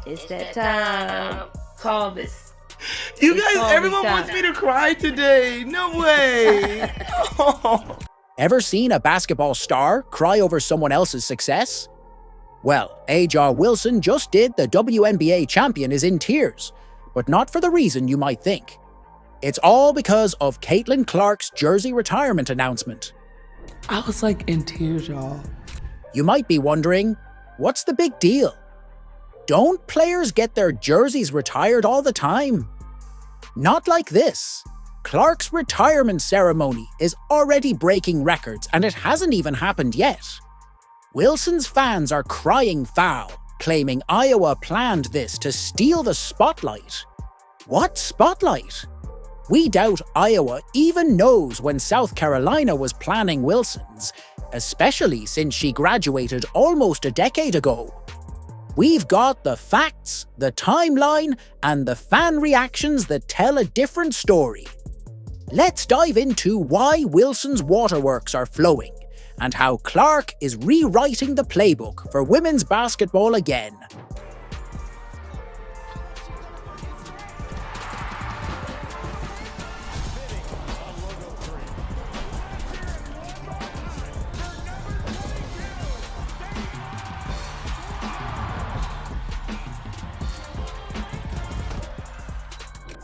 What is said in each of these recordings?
It's that time. Call this. You guys, everyone wants me to cry today. No way. Oh. Ever seen a basketball star cry over someone else's success? Well, A'ja Wilson just did. The WNBA champion is in tears, but not for the reason you might think. It's all because of Caitlin Clark's jersey retirement announcement. I was like in tears, y'all. You might be wondering, what's the big deal? Don't players get their jerseys retired all the time? Not like this. Clark's retirement ceremony is already breaking records, and it hasn't even happened yet. Wilson's fans are crying foul, claiming Iowa planned this to steal the spotlight. What spotlight? We doubt Iowa even knows when South Carolina was planning Wilson's, especially since she graduated almost a decade ago. We've got the facts, the timeline, and the fan reactions that tell a different story. Let's dive into why Wilson's waterworks are flowing, and how Clark is rewriting the playbook for women's basketball again.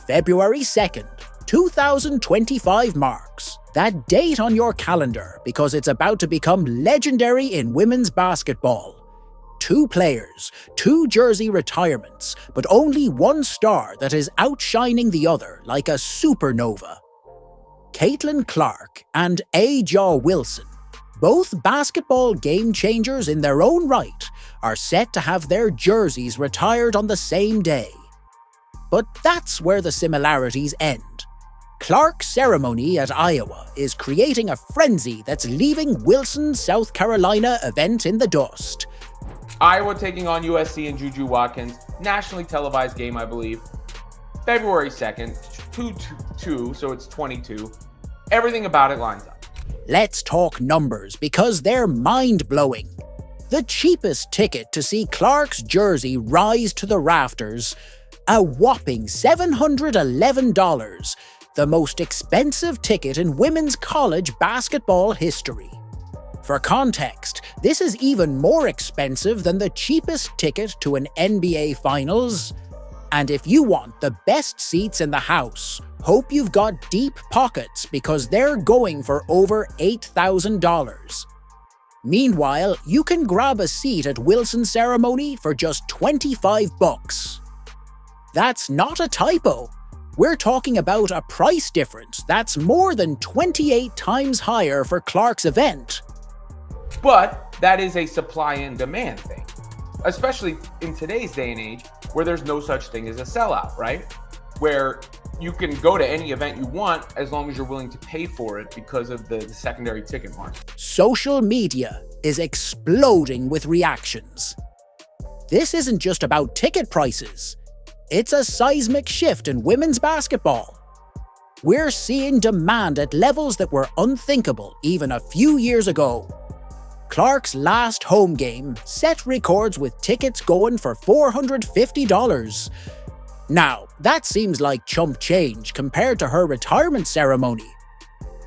February 2nd, 2025 marks. That date on your calendar because it's about to become legendary in women's basketball. 2 players, 2 jersey retirements, but only one star that is outshining the other like a supernova. Caitlin Clark and A'ja Wilson, both basketball game changers in their own right, are set to have their jerseys retired on the same day. But that's where the similarities end. Clark's ceremony at Iowa is creating a frenzy that's leaving Wilson's South Carolina event in the dust. Iowa taking on USC and Juju Watkins, nationally televised game, I believe. February 2nd, 2-2, so it's 22. Everything about it lines up. Let's talk numbers because they're mind-blowing. The cheapest ticket to see Clark's jersey rise to the rafters, a whopping $711, the most expensive ticket in women's college basketball history. For context, this is even more expensive than the cheapest ticket to an NBA Finals. And if you want the best seats in the house, hope you've got deep pockets because they're going for over $8,000. Meanwhile, you can grab a seat at Wilson's ceremony for just $25. That's not a typo. We're talking about a price difference that's more than 28 times higher for Clark's event. But that is a supply and demand thing, especially in today's day and age where there's no such thing as a sellout, right? Where you can go to any event you want as long as you're willing to pay for it because of the secondary ticket market. Social media is exploding with reactions. This isn't just about ticket prices. It's a seismic shift in women's basketball. We're seeing demand at levels that were unthinkable even a few years ago. Clark's last home game set records with tickets going for $450. Now, that seems like chump change compared to her retirement ceremony.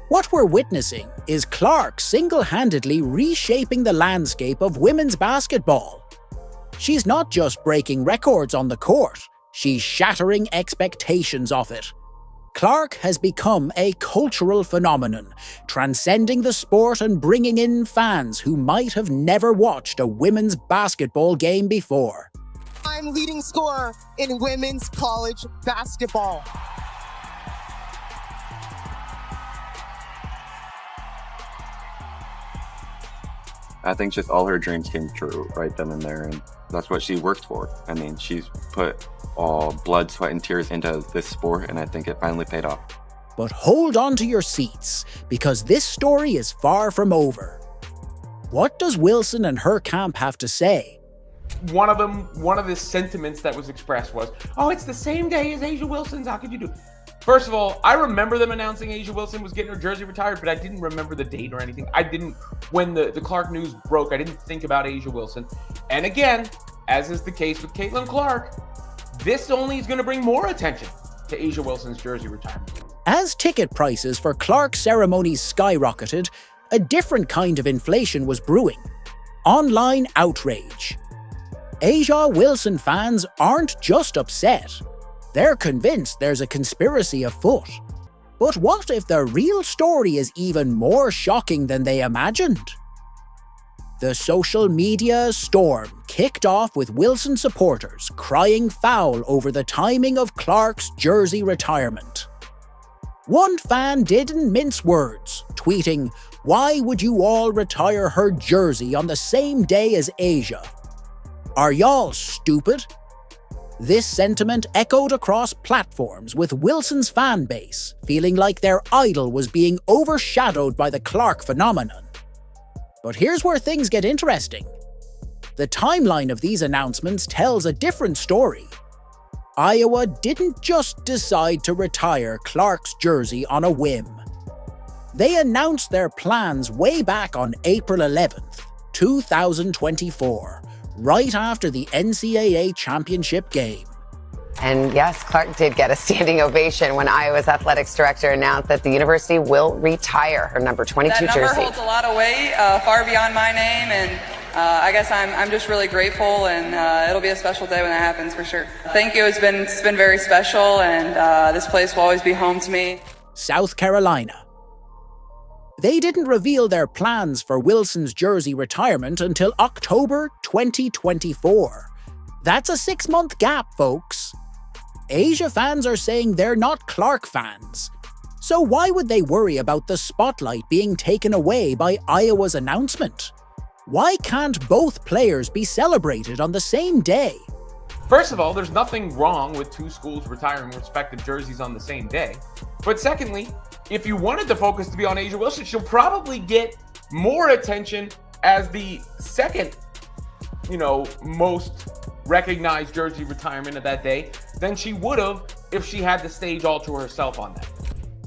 What we're witnessing is Clark single-handedly reshaping the landscape of women's basketball. She's not just breaking records on the court, she's shattering expectations of it. Clark has become a cultural phenomenon, transcending the sport and bringing in fans who might have never watched a women's basketball game before. I'm leading scorer in women's college basketball. I think just all her dreams came true right then and there, and that's what she worked for. I mean, she's put all blood, sweat, and tears into this sport, and I think it finally paid off. But hold on to your seats, because this story is far from over. What does Wilson and her camp have to say? One of the sentiments that was expressed was, oh, it's the same day as A'ja Wilson's, how could you do? First of all, I remember them announcing A'ja Wilson was getting her jersey retired, but I didn't remember the date or anything. When the Clark news broke, I didn't think about A'ja Wilson. And again, as is the case with Caitlin Clark, this only is going to bring more attention to A'ja Wilson's jersey retirement. As ticket prices for Clark's ceremonies skyrocketed, a different kind of inflation was brewing. Online outrage. A'ja Wilson fans aren't just upset. They're convinced there's a conspiracy afoot. But what if the real story is even more shocking than they imagined? The social media storm kicked off with Wilson supporters crying foul over the timing of Clark's jersey retirement. One fan didn't mince words, tweeting, "Why would you all retire her jersey on the same day as A'ja? Are y'all stupid?" This sentiment echoed across platforms, with Wilson's fan base feeling like their idol was being overshadowed by the Clark phenomenon. But here's where things get interesting. The timeline of these announcements tells a different story. Iowa didn't just decide to retire Clark's jersey on a whim. They announced their plans way back on April 11th, 2024, right after the NCAA championship game. And yes, Clark did get a standing ovation when Iowa's athletics director announced that the university will retire her number 22 that number jersey. holds a lot of weight, far beyond my name, and I guess I'm just really grateful, and it'll be a special day when that happens for sure. Thank you. It's been very special, and this place will always be home to me. South Carolina. They didn't reveal their plans for Wilson's jersey retirement until October 2024. That's a 6-month gap, folks. A'ja fans are saying they're not Clark fans. So why would they worry about the spotlight being taken away by Iowa's announcement? Why can't both players be celebrated on the same day? First of all, there's nothing wrong with two schools retiring respective jerseys on the same day. But secondly, if you wanted the focus to be on A'ja Wilson, she'll probably get more attention as the second, most recognized jersey retirement of that day than she would have if she had the stage all to herself on that.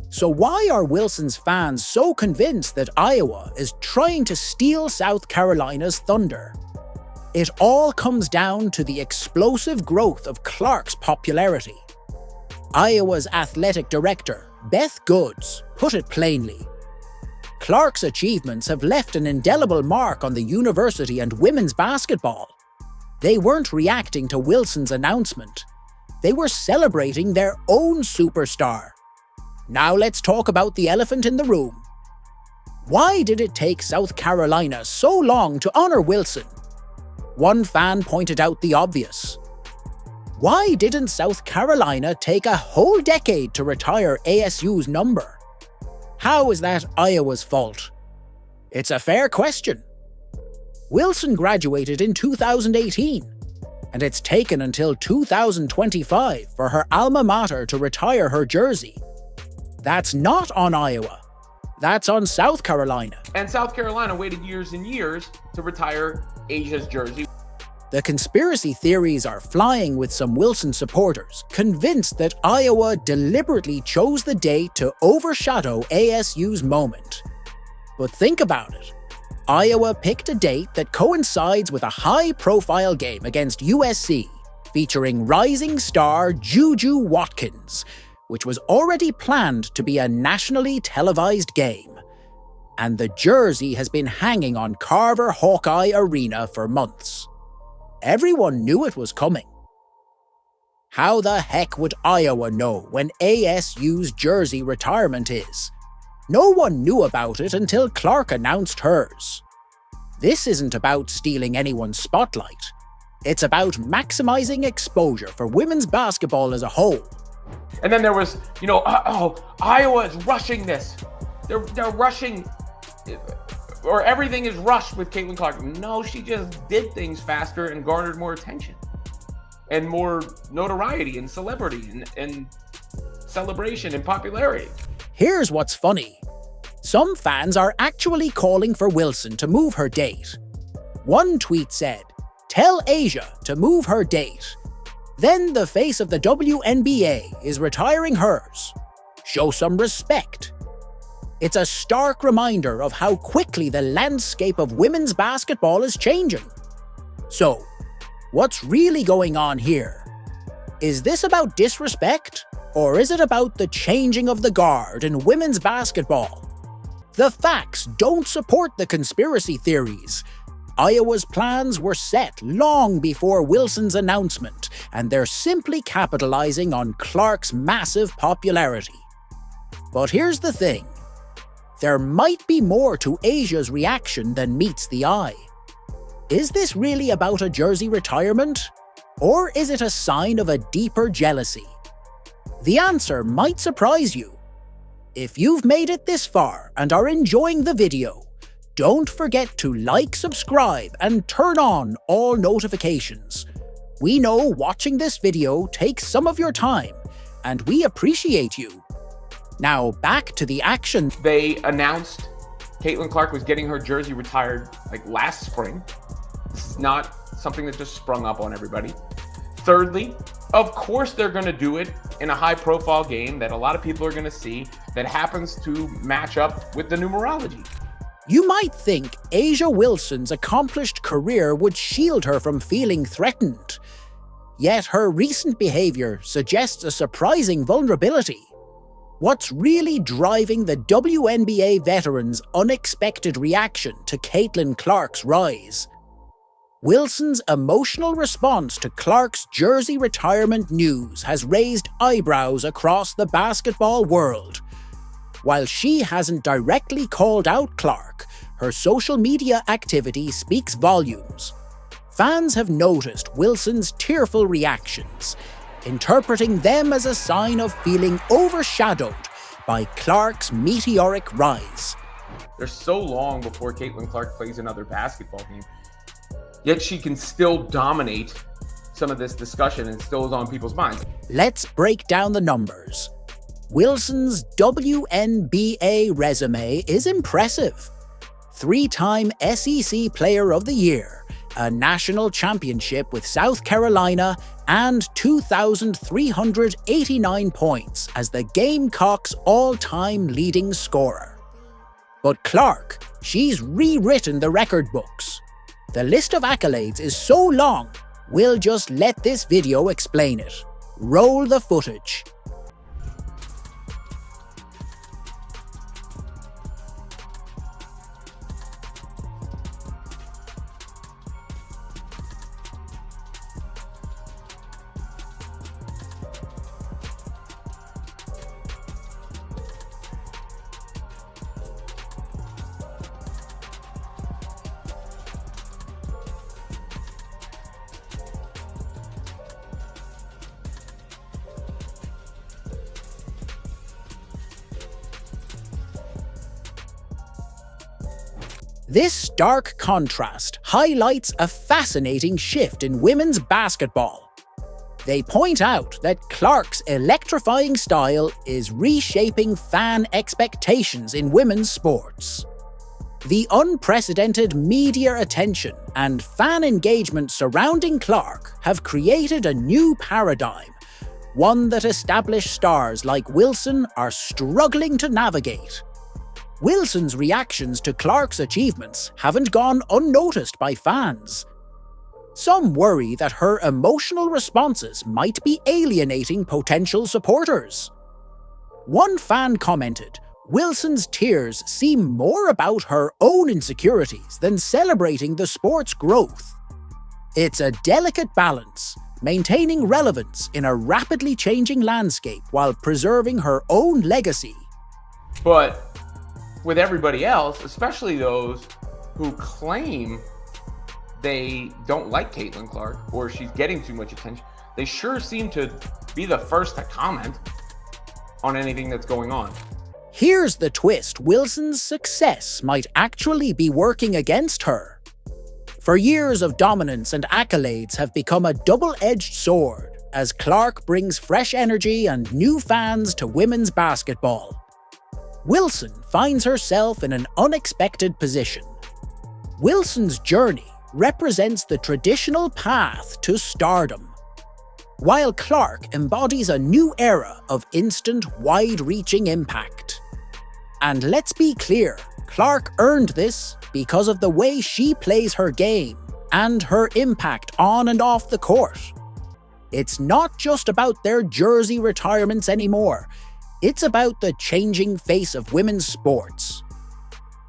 So why are Wilson's fans so convinced that Iowa is trying to steal South Carolina's thunder? It all comes down to the explosive growth of Clark's popularity. Iowa's athletic director, Beth Goods, put it plainly. Clark's achievements have left an indelible mark on the university and women's basketball. They weren't reacting to Wilson's announcement. They were celebrating their own superstar. Now let's talk about the elephant in the room. Why did it take South Carolina so long to honor Wilson? One fan pointed out the obvious. Why didn't South Carolina take a whole decade to retire ASU's number? How is that Iowa's fault? It's a fair question. Wilson graduated in 2018, and it's taken until 2025 for her alma mater to retire her jersey. That's not on Iowa. That's on South Carolina. And South Carolina waited years and years to retire A'ja's jersey. The conspiracy theories are flying with some Wilson supporters, convinced that Iowa deliberately chose the date to overshadow ASU's moment. But think about it. Iowa picked a date that coincides with a high-profile game against USC, featuring rising star Juju Watkins, which was already planned to be a nationally televised game. And the jersey has been hanging on Carver Hawkeye Arena for months. Everyone knew it was coming. How the heck would Iowa know when ASU's jersey retirement is? No one knew about it until Clark announced hers. This isn't about stealing anyone's spotlight. It's about maximizing exposure for women's basketball as a whole. And then there was, Iowa is rushing this. They're rushing, or everything is rushed with Caitlin Clark. No, she just did things faster and garnered more attention and more notoriety and celebrity and celebration and popularity. Here's what's funny. Some fans are actually calling for Wilson to move her date. One tweet said, "Tell A'ja to move her date." Then the face of the WNBA is retiring hers. Show some respect. It's a stark reminder of how quickly the landscape of women's basketball is changing. So, What's really going on here? Is this about disrespect? Or is it about the changing of the guard in women's basketball? The facts don't support the conspiracy theories. Iowa's plans were set long before Wilson's announcement, and they're simply capitalizing on Clark's massive popularity. But here's the thing. There might be more to Asia's reaction than meets the eye. Is this really about a jersey retirement? Or is it a sign of a deeper jealousy? The answer might surprise you. If you've made it this far and are enjoying the video, don't forget to like, subscribe, and turn on all notifications. We know watching this video takes some of your time, and we appreciate you. Now back to the action. They announced Caitlin Clark was getting her jersey retired like last spring. It's not something that just sprung up on everybody. Thirdly, of course they're going to do it in a high-profile game that a lot of people are going to see that happens to match up with the numerology. You might think A'ja Wilson's accomplished career would shield her from feeling threatened. Yet her recent behavior suggests a surprising vulnerability. What's really driving the WNBA veteran's unexpected reaction to Caitlin Clark's rise? Wilson's emotional response to Clark's jersey retirement news has raised eyebrows across the basketball world. While she hasn't directly called out Clark, her social media activity speaks volumes. Fans have noticed Wilson's tearful reactions, interpreting them as a sign of feeling overshadowed by Clark's meteoric rise. There's so long before Caitlin Clark plays another basketball game. Yet she can still dominate some of this discussion and still is on people's minds. Let's break down the numbers. Wilson's WNBA resume is impressive. 3-time SEC Player of the Year, a national championship with South Carolina, and 2,389 points as the Gamecocks' all-time leading scorer. But Clark, she's rewritten the record books. The list of accolades is so long, we'll just let this video explain it. Roll the footage. This stark contrast highlights a fascinating shift in women's basketball. They point out that Clark's electrifying style is reshaping fan expectations in women's sports. The unprecedented media attention and fan engagement surrounding Clark have created a new paradigm, one that established stars like Wilson are struggling to navigate. Wilson's reactions to Clark's achievements haven't gone unnoticed by fans. Some worry that her emotional responses might be alienating potential supporters. One fan commented, "Wilson's tears seem more about her own insecurities than celebrating the sport's growth." It's a delicate balance, maintaining relevance in a rapidly changing landscape while preserving her own legacy. But with everybody else, especially those who claim they don't like Caitlin Clark or she's getting too much attention, they sure seem to be the first to comment on anything that's going on. Here's the twist: Wilson's success might actually be working against her. For years of dominance and accolades have become a double-edged sword as Clark brings fresh energy and new fans to women's basketball. Wilson finds herself in an unexpected position. Wilson's journey represents the traditional path to stardom, while Clark embodies a new era of instant, wide-reaching impact. And let's be clear, Clark earned this because of the way she plays her game, and her impact on and off the court. It's not just about their jersey retirements anymore. It's about the changing face of women's sports.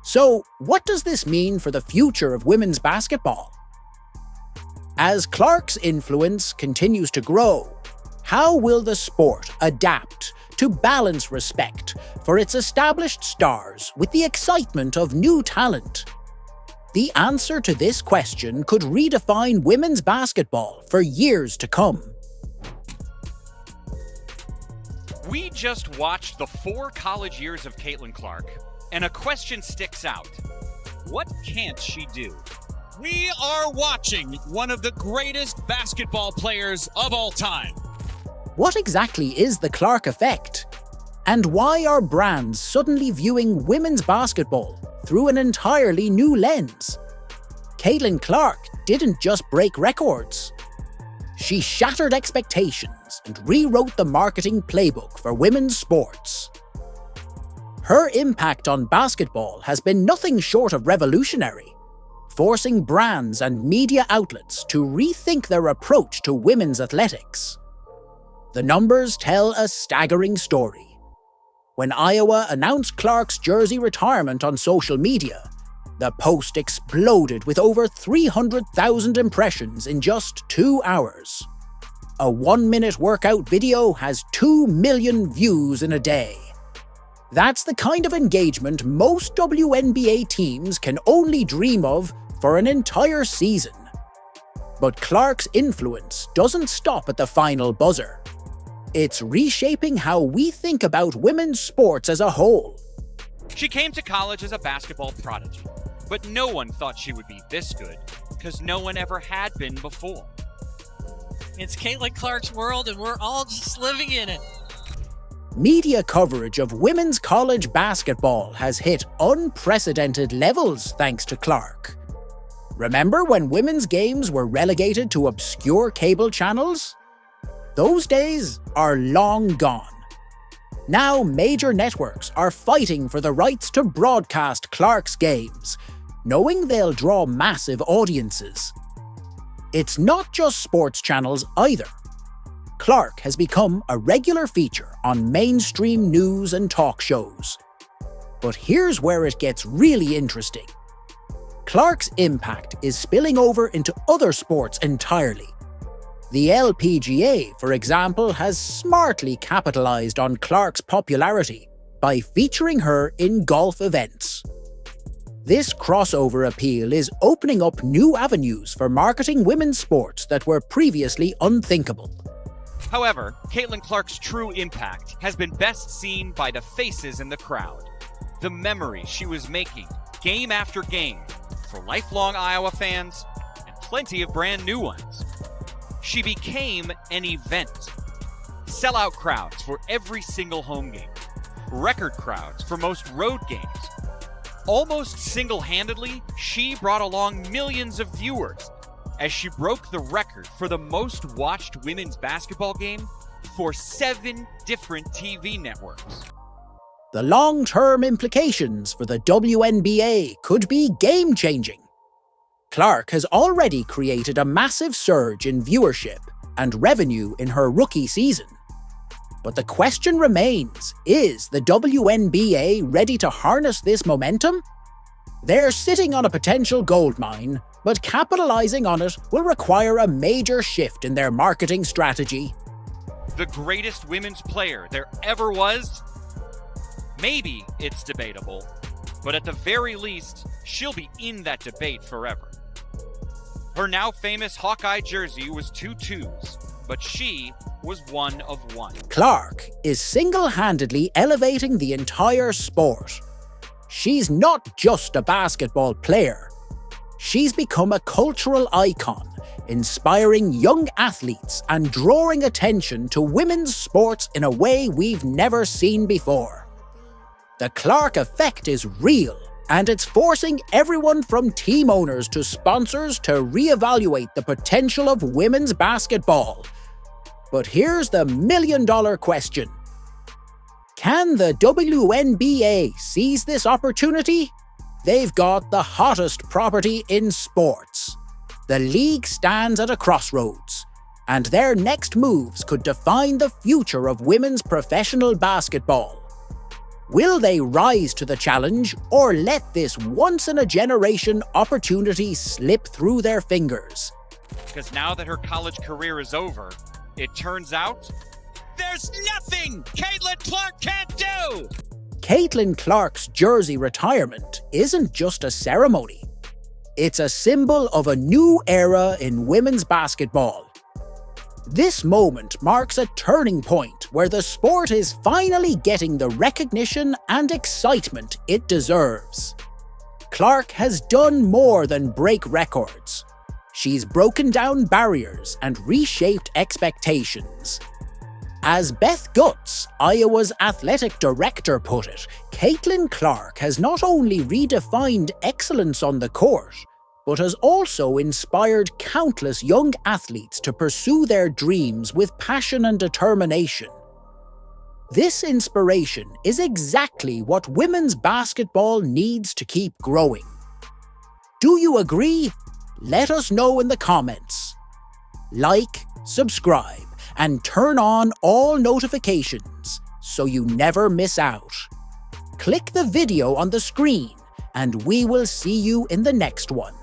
So, what does this mean for the future of women's basketball? As Clark's influence continues to grow, how will the sport adapt to balance respect for its established stars with the excitement of new talent? The answer to this question could redefine women's basketball for years to come. We just watched the 4 college years of Caitlin Clark, and a question sticks out. What can't she do? We are watching one of the greatest basketball players of all time. What exactly is the Clark effect? And why are brands suddenly viewing women's basketball through an entirely new lens? Caitlin Clark didn't just break records. She shattered expectations and rewrote the marketing playbook for women's sports. Her impact on basketball has been nothing short of revolutionary, forcing brands and media outlets to rethink their approach to women's athletics. The numbers tell a staggering story. When Iowa announced Clark's jersey retirement on social media, the post exploded with over 300,000 impressions in just 2 hours. A 1-minute workout video has 2 million views in a day. That's the kind of engagement most WNBA teams can only dream of for an entire season. But Clark's influence doesn't stop at the final buzzer. It's reshaping how we think about women's sports as a whole. She came to college as a basketball prodigy, but no one thought she would be this good, because no one ever had been before. It's Caitlin Clark's world, and we're all just living in it. Media coverage of women's college basketball has hit unprecedented levels thanks to Clark. Remember when women's games were relegated to obscure cable channels? Those days are long gone. Now major networks are fighting for the rights to broadcast Clark's games, knowing they'll draw massive audiences. It's not just sports channels either. Clark has become a regular feature on mainstream news and talk shows. But here's where it gets really interesting. Clark's impact is spilling over into other sports entirely. The LPGA, for example, has smartly capitalized on Clark's popularity by featuring her in golf events. This crossover appeal is opening up new avenues for marketing women's sports that were previously unthinkable. However, Caitlin Clark's true impact has been best seen by the faces in the crowd. The memories she was making, game after game, for lifelong Iowa fans, and plenty of brand new ones. She became an event. Sellout crowds for every single home game. Record crowds for most road games. Almost single-handedly, she brought along millions of viewers as she broke the record for the most watched women's basketball game for 7 different TV networks. The long-term implications for the WNBA could be game-changing. Clark has already created a massive surge in viewership and revenue in her rookie season. But the question remains, is the WNBA ready to harness this momentum? They're sitting on a potential goldmine, but capitalizing on it will require a major shift in their marketing strategy. The greatest women's player there ever was? Maybe it's debatable, but at the very least, she'll be in that debate forever. Her now famous Hawkeye jersey was 2 twos, but she was 1 of 1. Clark is single-handedly elevating the entire sport. She's not just a basketball player. She's become a cultural icon, inspiring young athletes and drawing attention to women's sports in a way we've never seen before. The Clark effect is real, and it's forcing everyone from team owners to sponsors to reevaluate the potential of women's basketball. But here's the million-dollar question. Can the WNBA seize this opportunity? They've got the hottest property in sports. the league stands at a crossroads, and their next moves could define the future of women's professional basketball. Will they rise to the challenge, or let this once-in-a-generation opportunity slip through their fingers? Because now that her college career is over, it turns out There's nothing Caitlin Clark can't do! Caitlin Clark's jersey retirement isn't just a ceremony. It's a symbol of a new era in women's basketball. This moment marks a turning point where the sport is finally getting the recognition and excitement it deserves. Clark has done more than break records. She's broken down barriers and reshaped expectations. As Beth Gutz, Iowa's athletic director, put it, Caitlin Clark has not only redefined excellence on the court, but has also inspired countless young athletes to pursue their dreams with passion and determination. This inspiration is exactly what women's basketball needs to keep growing. Do you agree? Let us know in the comments. Like, subscribe, and turn on all notifications so you never miss out. Click the video on the screen, and we will see you in the next one.